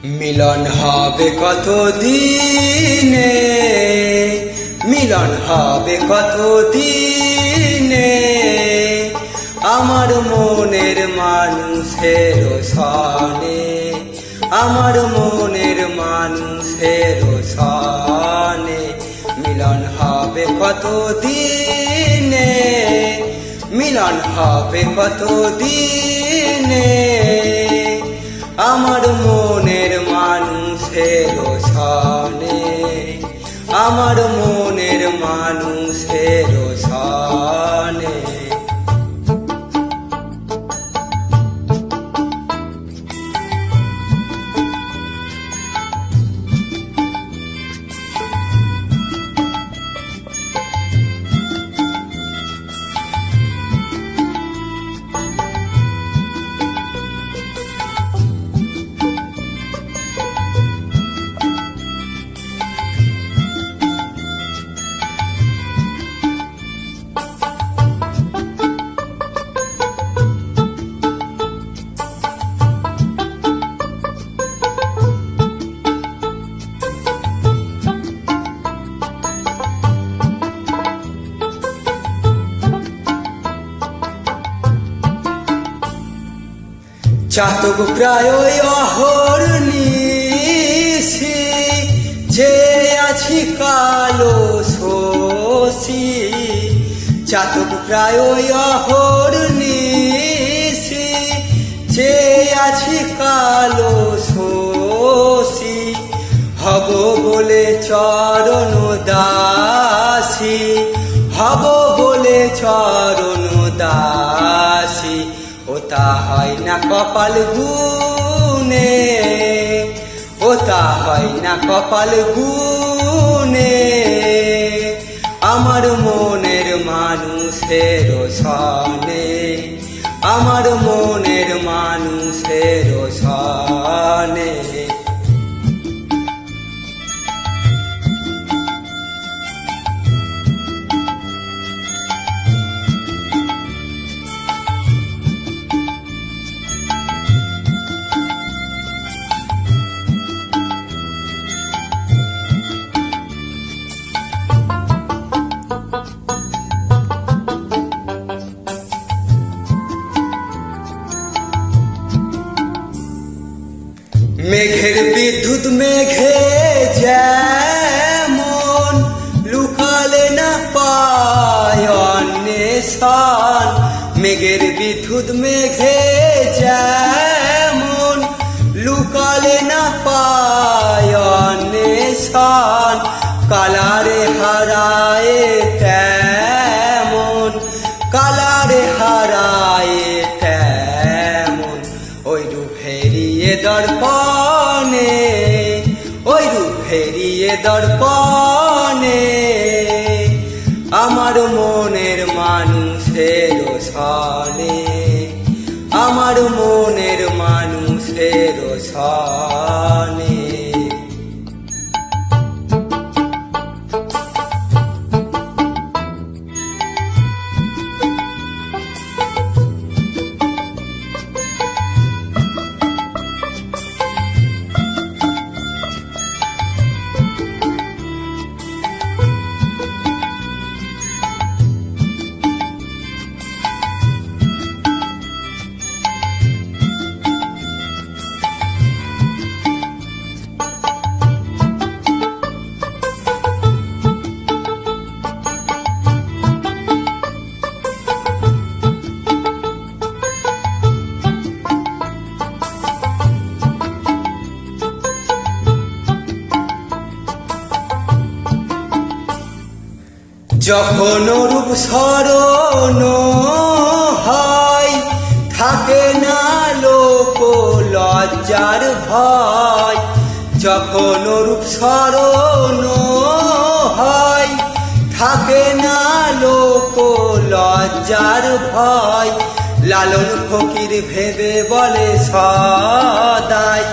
মিলন হবে কত দিনে, মিলন হবে কত দিনে, আমার মনের মানুষের সনে, আমার মনের মানুষের সনে। মিলন হবে কত দিনে, মিলন হবে কত দিনে, আমার মনের মানুষের সনে, আমার মনের মানুষের সনে। চাতক প্রায় অহর্নিশি, যে আছি কালো শোষী। চাতক প্রায় অহর্নিশি, যে আছি কালো শোষী। হব বলে চরণ দাসী, হব বলে চরণ দাসী। ও তা হয় না কপাল গুনে, ও তা হয় না কপাল গুনে, আমার মনের মানুষের সনে, আমার মনের মানুষের সনে। মেঘের বিদ্যুৎ মেঘে যেমন, লুকালে না পায় অন্বেষণ। মেঘের বিদ্যুৎ মেঘে যেমন, লুকালে না পায় অন্বেষণ। কালারে হারায় তেমন, কালারে হারায় তেমন, ওই রূপ ফেরিয়ে দর্পণে, ওই রূপ ফেরিয়ে দর্পণে, আমার মনের মানুষের সনে, আমার মনের মানুষের সনে। যখন রূপ স্মরণ হয়, থাকে না লোক লজ্জার ভয়। যখন রূপ স্মরণ হয়, থাকে না লোক লজ্জার ভয়। লালন ফকির ভেবে বলে সদাই,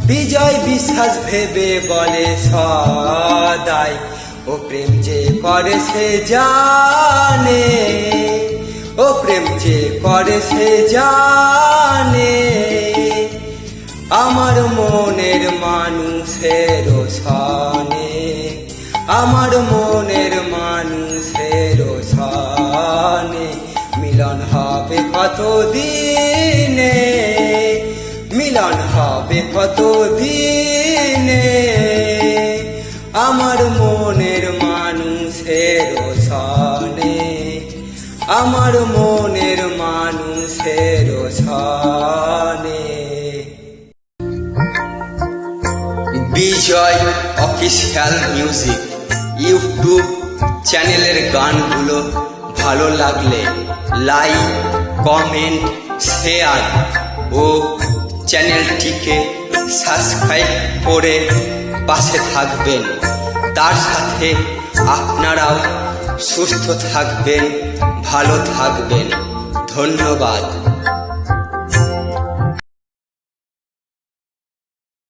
বিজয় বিশ্বাস ভেবে বলে সদাই। ও প্রেম যে করে সে জানে, ও প্রেম যে করে সে জানে, আমার মনের মানুষের সনে, আমার মনের মানুষের সনে মিলন হবে কত দিনে, মিলন হবে কত দিনে। আমার মনের মানুষের সনে, আমার মনের মানুষের সনে। বিজয় অফিসিয়াল মিউজিক ইউটিউব চ্যানেলের গানগুলো ভালো লাগলে লাইক, কমেন্ট, শেয়ার ও চ্যানেলটিকে সাবস্ক্রাইব করে পাশে থাকবেন। তার সাথে আপনারাও সুস্থ থাকবেন, ভালো থাকবেন। ধন্যবাদ।